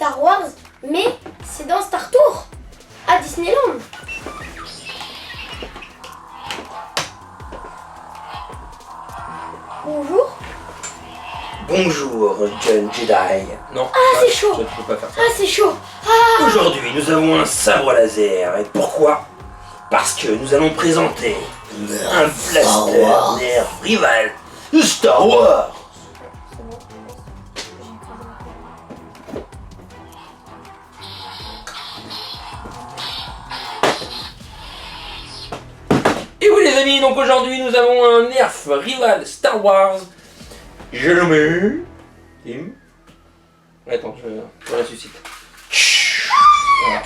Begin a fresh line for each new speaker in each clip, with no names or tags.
Star Wars, mais c'est dans Star Tour à Disneyland. Bonjour.
Bonjour, jeune Jedi. Non,
Ah, c'est chaud.
je ne peux pas faire ça.
Ah, c'est chaud. Ah.
Aujourd'hui, nous avons un sabre laser. Et pourquoi? Parce que nous allons présenter un blaster Nerf rival de Star Wars. Et oui les amis, donc aujourd'hui nous avons un Nerf rival Star Wars. Je le mets. Tim. Attends, je ressuscite. Voilà.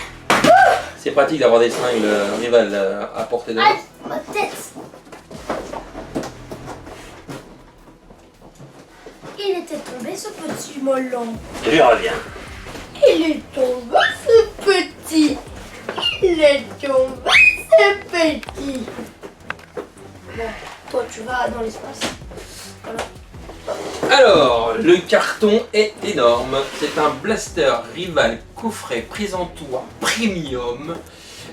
C'est pratique d'avoir des seringues rival à portée de main.
Aïe, ma tête. Il était tombé ce petit molon.
Je reviens.
Il est tombé ce petit. Il est tombé ce petit. Bon, toi tu vas dans l'espace. Voilà.
Alors, le carton est énorme. C'est un blaster rival coffret présentoir premium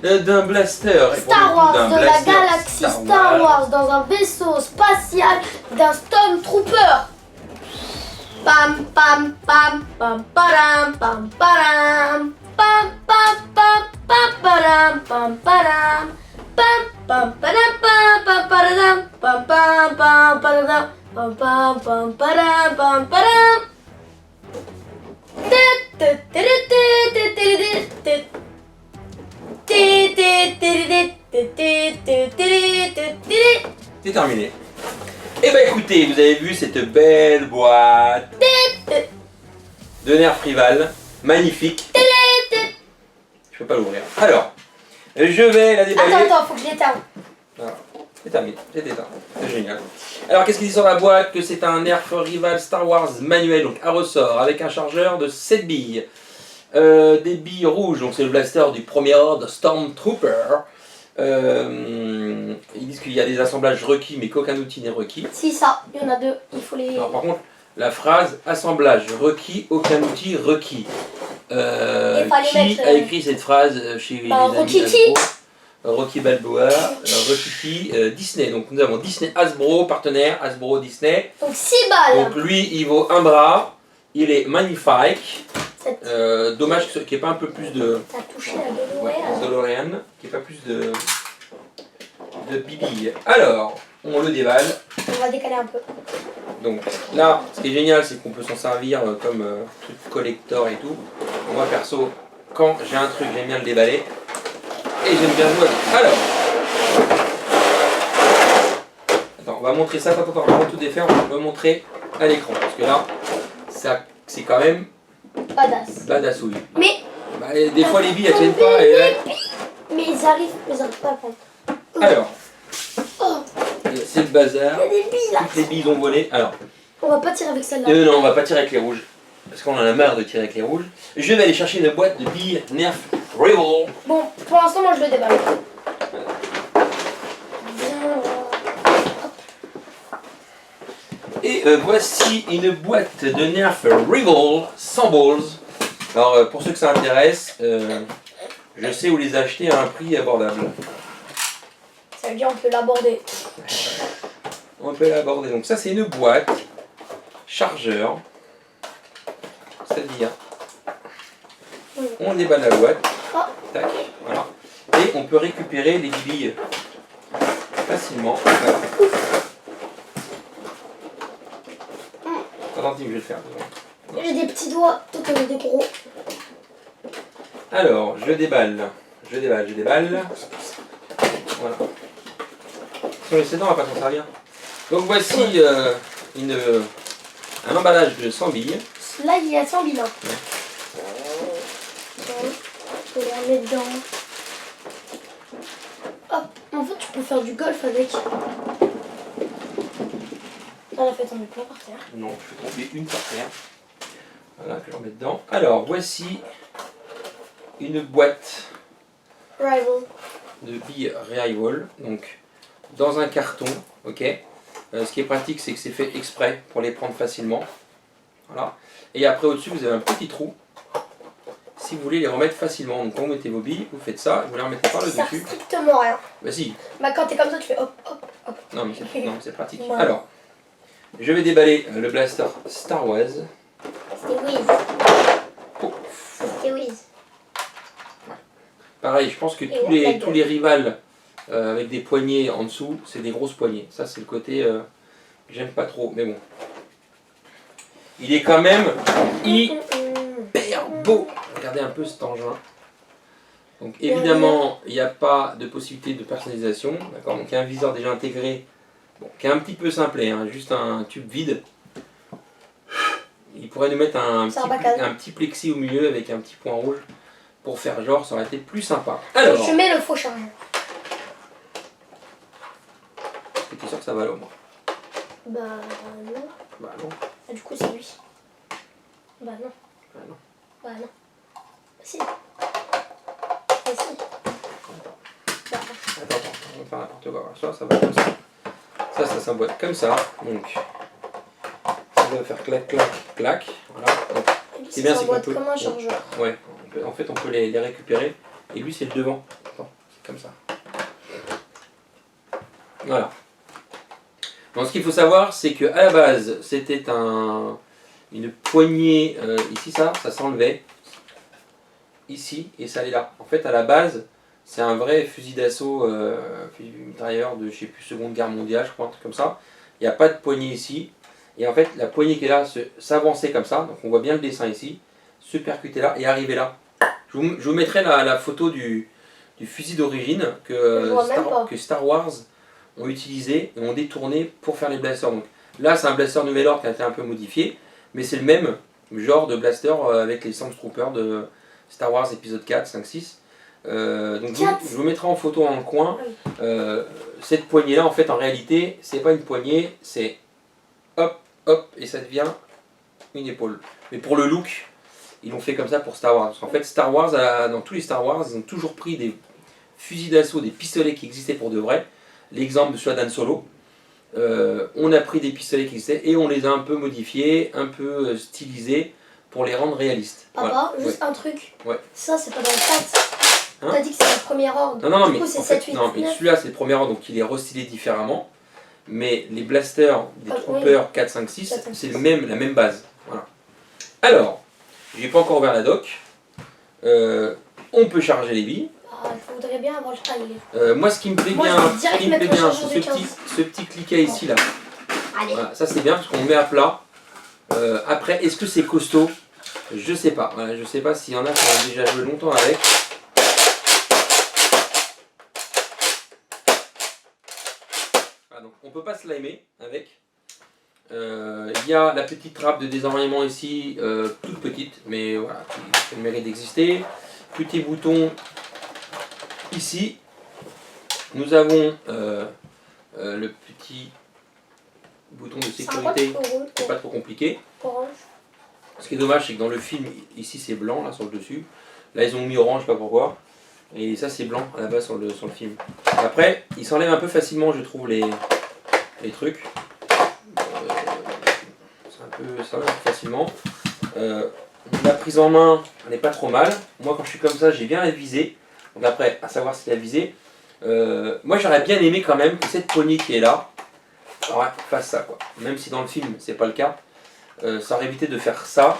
d'un blaster.
Star Wars
d'un
de la
blaster
galaxie Star Wars dans un vaisseau spatial d'un Stormtrooper. Pam pam pam pam param pam param pam pam pam pam param pam param pam pam param pam pam param pam pam pam param pam pam pam param pam param.
C'est terminé. Et bah écoutez, vous avez vu cette belle boîte de Nerf rival, magnifique. Je peux pas l'ouvrir. Alors, je vais la déballer.
Attends, faut que je l'éteigne.
Voilà. C'est terminé, c'est éteint. C'est génial. Alors qu'est-ce qu'il dit sur la boîte? Que c'est un Nerf rival Star Wars manuel, donc à ressort, avec un chargeur de 7 billes. Des billes rouges, donc c'est le blaster du premier ordre Stormtrooper. Ils disent qu'il y a des assemblages requis, mais qu'aucun outil n'est requis.
Si, ça, il y en a deux, il faut les...
Alors par contre, la phrase assemblage requis, aucun outil requis. Qui a écrit cette phrase chez les amis
Rocky
Rocky Balboa, Rocky Disney. Donc nous avons Disney Hasbro, partenaire Hasbro Disney.
Donc 6 balles.
Donc lui, il vaut un bras, il est magnifique. Dommage qu'il n'y ait pas un peu plus de...
T'as touché la
DeLorean, qu'il n'y ait pas plus de bibilles. Alors, on le déballe.
On va décaler un peu.
Donc là, ce qui est génial, c'est qu'on peut s'en servir comme truc collector et tout. Moi perso, quand j'ai un truc, j'aime bien le déballer. Et j'aime bien jouer avec. Alors, attends, on va montrer ça. Attends, on va tout défaire. On va montrer à l'écran. Parce que là, ça, c'est quand même badassouille.
Mais
bah, des fois, les billes, elles tiennent pas. Et là...
mais ils arrivent pas à prendre.
Alors, c'est le bazar.
Il y a des billes là.
Toutes les billes ont volé. Alors,
on va pas tirer avec celle-là.
non, on va pas tirer avec les rouges. Parce qu'on en a marre de tirer avec les rouges. Je vais aller chercher une boîte de billes Nerf Rival.
Bon, pour l'instant, moi je le déballe.
Et voici une boîte de Nerf Rival sans balls. Alors, pour ceux que ça intéresse, je sais où les acheter à un prix abordable.
Ça veut dire on peut l'aborder.
On peut l'aborder. Donc ça, c'est une boîte chargeur. C'est-à-dire, on déballe la boîte, tac, voilà, et on peut récupérer les billes facilement. Voilà. Attends, je vais le faire.
J'ai des petits doigts, toi t'en as des gros.
Alors, je déballe. Voilà. Si on laisse dedans, on va pas s'en servir. Donc voici un emballage de 100 billes.
Là, il y a 100 billes. Je vais la mettre dedans. Hop, en fait, tu peux faire du golf avec. Ah, la fait tomber plein par terre.
Non, je fais tomber une par terre. Voilà, que j'en mets dedans. Alors, voici une boîte
Rival.
de billes Rival. Donc, dans un carton, ok. Ce qui est pratique, c'est que c'est fait exprès pour les prendre facilement. Voilà. Et après, au-dessus, vous avez un petit trou si vous voulez les remettre facilement. Donc quand vous mettez vos billes, vous faites ça, vous les remettez par le
Ça sert
dessus.
strictement rien.
Bah si.
Bah quand t'es comme ça, tu fais hop, hop, hop.
Non mais c'est pratique.
Ouais.
Alors, je vais déballer le blaster Star Wars.
C'était Wiz.
Oh.
C'était Wiz.
Pareil, je pense que tous les rivals avec des poignées en dessous, c'est des grosses poignées. Ça c'est le côté que j'aime pas trop, mais bon. Il est quand même hyper beau. Regardez un peu cet engin. Donc évidemment, il n'y a pas de possibilité de personnalisation. D'accord. Donc il y a un viseur déjà intégré, bon, qui est un petit peu simplé, hein, juste un tube vide. Il pourrait nous mettre un petit plexi au milieu avec un petit point rouge pour faire genre, ça aurait été plus sympa. Alors,
je mets le faux chargeur.
t'es sûr que ça va là au moins?
Bah non.
Bah non.
Ah, du coup c'est lui. Bah non.
Bah non.
Bah non. Bah si. Bah si. Bah,
Attends, on va faire n'importe quoi. Ça va comme ça. Ça s'emboîte comme ça. Donc, ça va faire clac, clac, clac. Voilà. Donc,
c'est
bien,
bien,
c'est qu'on peut.
comme un chargeur.
Ouais, en fait, on peut les récupérer. Et lui, c'est le devant. Attends, c'est comme ça. Voilà. Donc, ce qu'il faut savoir, c'est que à la base, c'était une poignée. Ici, ça s'enlevait. Ici, et ça allait là. En fait, à la base, c'est un vrai fusil d'assaut, fusil mitrailleur de, je sais plus, Seconde Guerre mondiale, je crois, un truc comme ça. Il n'y a pas de poignée ici. Et en fait, la poignée qui est là s'avançait comme ça. Donc, on voit bien le dessin ici. Se percuter là et arriver là. Je vous mettrai la photo du fusil d'origine que Star Wars ont utilisé et ont détourné pour faire les blasters. Donc, là, c'est un blaster Nouvel Ordre qui a été un peu modifié. Mais c'est le même genre de blaster avec les Stormtroopers de Star Wars épisode 4, 5, 6. Donc je vous mettrai en photo en coin. Cette poignée là, en fait, en réalité, c'est pas une poignée, c'est hop, hop, et ça devient une épaule. Mais pour le look, ils l'ont fait comme ça pour Star Wars. Parce qu'en fait, Star Wars, dans tous les Star Wars, ils ont toujours pris des fusils d'assaut, des pistolets qui existaient pour de vrai. L'exemple de celui d'Han Solo. On a pris des pistolets qui existaient et on les a un peu modifiés, un peu stylisés pour les rendre réalistes.
Papa, voilà. Juste un truc.
Ouais.
Ça, c'est pas dans le 4. Hein? T'as dit que c'est le premier ordre.
Non,
du coup, c'est 7, 8,
non, mais celui-là, c'est le premier ordre, donc il est restylé différemment. Mais les blasters des Troopers oui. 4, 5, 6, c'est la même base. Voilà. Alors, j'ai pas encore ouvert la dock. On peut charger les billes.
Ah, je voudrais bien avoir le taille.
Moi, ce qui me plaît bien, c'est ce petit cliquet ici là. Voilà, ça c'est bien parce qu'on met à plat. Après, est-ce que c'est costaud? Je sais pas. Voilà, je sais pas s'il y en a qui ont déjà joué longtemps avec. Voilà, donc on peut pas slimer avec. Il y a la petite trappe de désenrayement ici, toute petite, mais voilà, qui a le mérite d'exister. Petit bouton ici. Nous avons le petit bouton de sécurité, qui n'est pas trop compliqué.
Orange.
Ce qui est dommage, c'est que dans le film, ici c'est blanc, là sur le dessus. Là ils ont mis orange, je sais pas pourquoi. Et ça c'est blanc à la base sur le film. Après, il s'enlève un peu facilement, je trouve, les trucs. C'est un peu ça, facilement. La prise en main, elle n'est pas trop mal. Moi quand je suis comme ça, j'ai bien la visée. Donc après, à savoir si la visée. Moi j'aurais bien aimé quand même que cette poignée qui est là, ouais, fasse ça quoi. Même si dans le film c'est pas le cas, ça aurait évité de faire ça.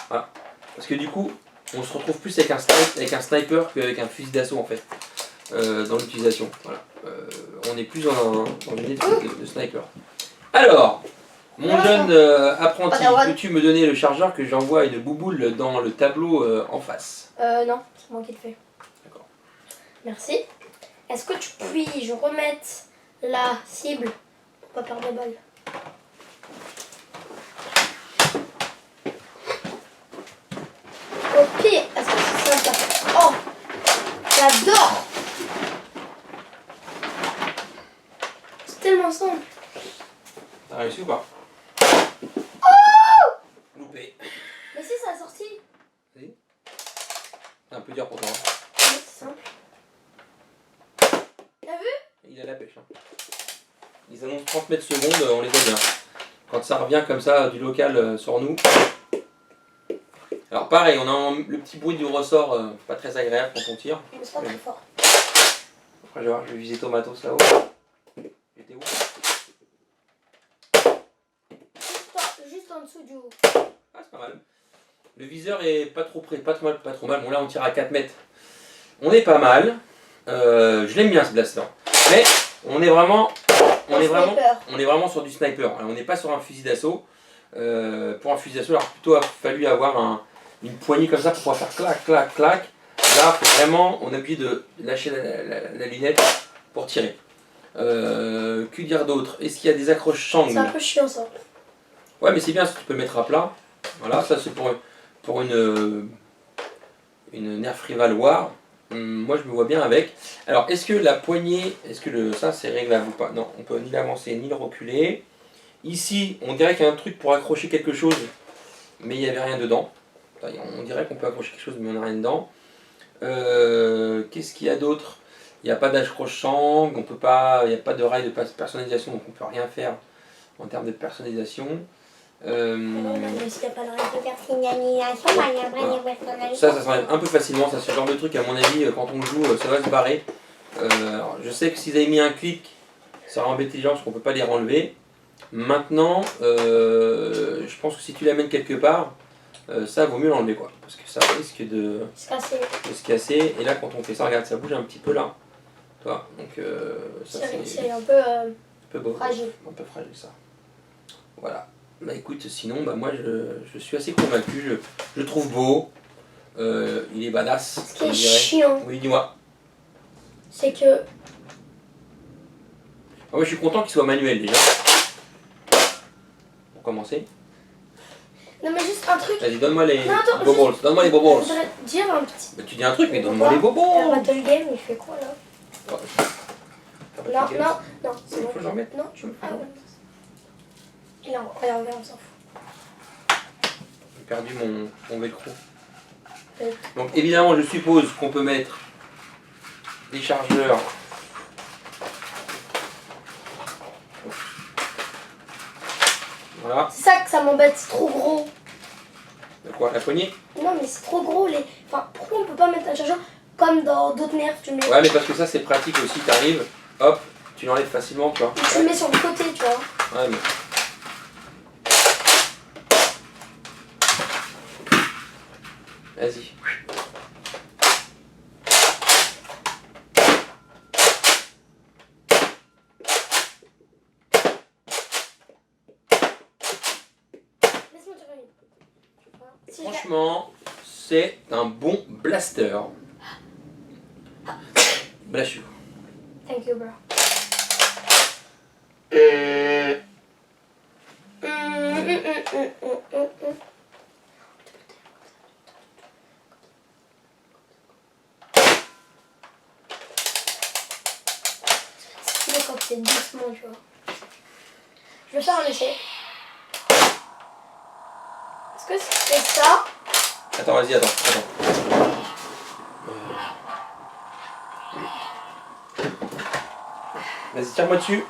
Voilà. Parce que du coup, on se retrouve plus avec un sniper qu'avec un fusil d'assaut en fait, dans l'utilisation. Voilà. On est plus dans une idée de sniper. Alors, mon jeune apprenti, peux-tu me donner le chargeur que j'envoie une bouboule dans le tableau en face?
Non, c'est moi qui le fais.
D'accord.
Merci. Est-ce que tu puis-je remettre la cible pour pas perdre de balles? Ok, est-ce que c'est sympa? Oh, j'adore. C'est tellement simple.
T'as réussi ou pas?
Oh!
Loupé.
Mais si, ça a sorti.
Si. C'est un peu dur pour toi.
Oui, c'est simple. T'as vu?
Il a la pêche. Hein. Ils annoncent 30 mètres secondes, on les voit bien. Quand ça revient comme ça du local sur nous. Alors pareil, on a le petit bruit du ressort, pas très agréable quand on tire.
Mais c'est pas très fort.
Après, je vais voir, je vais viser Tomatos là-haut. J'étais où?
Juste en dessous du haut.
Ah, c'est pas mal. Le viseur est pas trop près, pas trop mal, pas trop mal. Bon là, on tire à 4 mètres. On est pas mal. Je l'aime bien ce blaster. Mais on est vraiment sur du sniper. Alors, on n'est pas sur un fusil d'assaut. Pour un fusil d'assaut, il aurait plutôt fallu avoir une poignée comme ça pour pouvoir faire clac, clac, clac. Là, vraiment, on est obligé de lâcher la lunette pour tirer. Que dire d'autre? Est-ce qu'il y a des accroches shang?
C'est un peu chiant ça.
Ouais, mais c'est bien, parce que tu peux le mettre à plat. Voilà, ça c'est pour une Nerf Rival War. Moi, je me vois bien avec. Alors, est-ce que la poignée, ça c'est réglable ou pas? Non, on peut ni l'avancer ni le reculer. Ici, on dirait qu'il y a un truc pour accrocher quelque chose, mais il n'y avait rien dedans. On dirait qu'on peut accrocher quelque chose, mais on n'a rien dedans. Qu'est-ce qu'il y a d'autre? Il n'y a pas d'accrochant, il n'y a pas de rail de personnalisation, donc on ne peut rien faire en termes de personnalisation.
Mais s'il n'y a pas de règle de personnalisation, il y a rien de personnalisation.
Ça s'enlève un peu facilement, ça c'est le genre de truc à mon avis, quand on joue, ça va se barrer. Alors, je sais que s'ils avaient mis un clic, ça aurait embêté les gens parce qu'on ne peut pas les renlever. Maintenant, je pense que si tu l'amènes quelque part, ça vaut mieux l'enlever quoi, parce que ça risque de se casser. Et là quand on fait ça, regarde, ça bouge un petit peu là. Toi, donc ça
c'est un peu fragile.
Un peu fragile ça. Voilà. Bah écoute, sinon bah moi je suis assez convaincu, je trouve beau, il est badass.
Ce qui est chiant,
oui, dis-moi.
C'est que...
Ah, moi je suis content qu'il soit manuel déjà. Pour commencer.
Non mais juste un truc.
Vas-y, donne-moi les
bobos.
Donne-moi les bobos.
Je voudrais dire un petit...
Bah, tu dis un truc, mais donne-moi les bobos.
Battle Game, il fait quoi là? Non, c'est
Il
bon.
faut que j'en mette.
Non, tu me... Ah ouais. Et là, regarde, on s'en fout.
J'ai perdu mon velcro. Donc évidemment, je suppose qu'on peut mettre des chargeurs. Voilà.
C'est ça que ça m'embête, c'est trop gros.
De quoi? La poignée?
Non mais c'est trop gros les... Enfin, pourquoi on peut pas mettre un chargeur comme dans d'autres nerfs, tu mets...
Ouais, mais parce que ça c'est pratique aussi, t'arrives, hop, tu l'enlèves facilement, tu vois.
Tu le mets sur le côté, tu vois.
Ouais, mais... Vas-y.
Laisse-moi tirer.
Franchement, c'est un bon blaster. Bless you.
Thank you, bro. C'est quand c'est doucement, tu vois. Je vais faire un essai. Est-ce que c'est ça?
Attends, vas-y, attends. Vas-y, tire-moi dessus.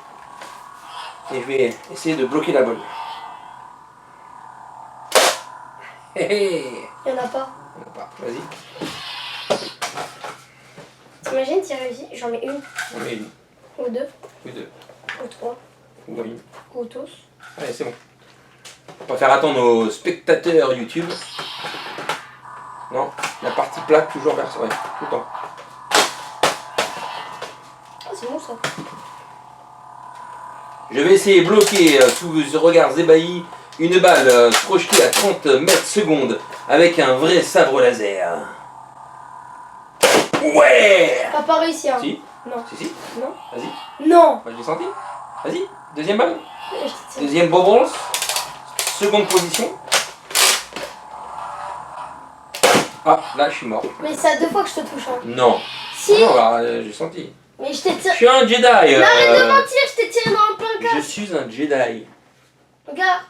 Et je vais essayer de bloquer la balle. Hé hé.
Il n'y en a pas.
Il n'y en a pas. Vas-y.
T'imagines, tu réussis, j'en mets une.
On met une.
Ou deux.
Ou deux.
Ou trois.
Ou une.
Ou tous.
Allez, c'est bon. On va faire attendre nos spectateurs YouTube. Non, la partie plate toujours vers ça. Ouais, tout le temps.
Oh, c'est bon ça.
Je vais essayer de bloquer sous vos regards ébahis une balle projetée à 30 mètres secondes avec un vrai sabre laser. Ouais!
T'as pas réussi, hein?
Si?
Non.
Si?
Non.
Vas-y.
Non.
Moi je l'ai senti. Vas-y. Deuxième balle.
Je te tire.
Deuxième bobbles. Seconde position. Ah, là je suis mort.
Mais c'est à deux fois que je te touche, hein.
Non.
Si.
Non, bah, j'ai senti.
Mais je t'ai
Je
tiré.
suis un Jedi.
Mais arrête de mentir, je t'ai tiré dans le plein
Je
cœur.
suis un Jedi.
Regarde.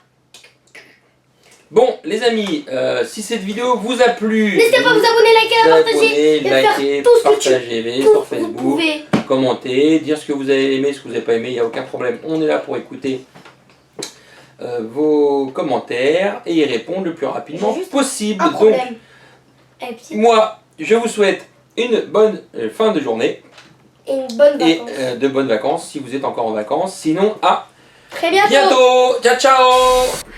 Bon, les amis, si cette vidéo vous a plu,
N'hésitez pas à vous abonner, liker, à partager. Et faire
liker,
tout ce que
partager
tout
sur
vous
Facebook,
pouvez.
commenter, dire ce que vous avez aimé, ce que vous n'avez pas aimé, il n'y a aucun problème. On est là pour écouter vos commentaires et y répondre le plus rapidement
J'ai juste
possible.
Un
Donc,
problème. Petit.
moi, je vous souhaite une bonne fin de journée
Et une bonne
et
vacances.
de bonnes vacances si vous êtes encore en vacances. Sinon, à
Très bientôt.
bientôt. Ciao, ciao.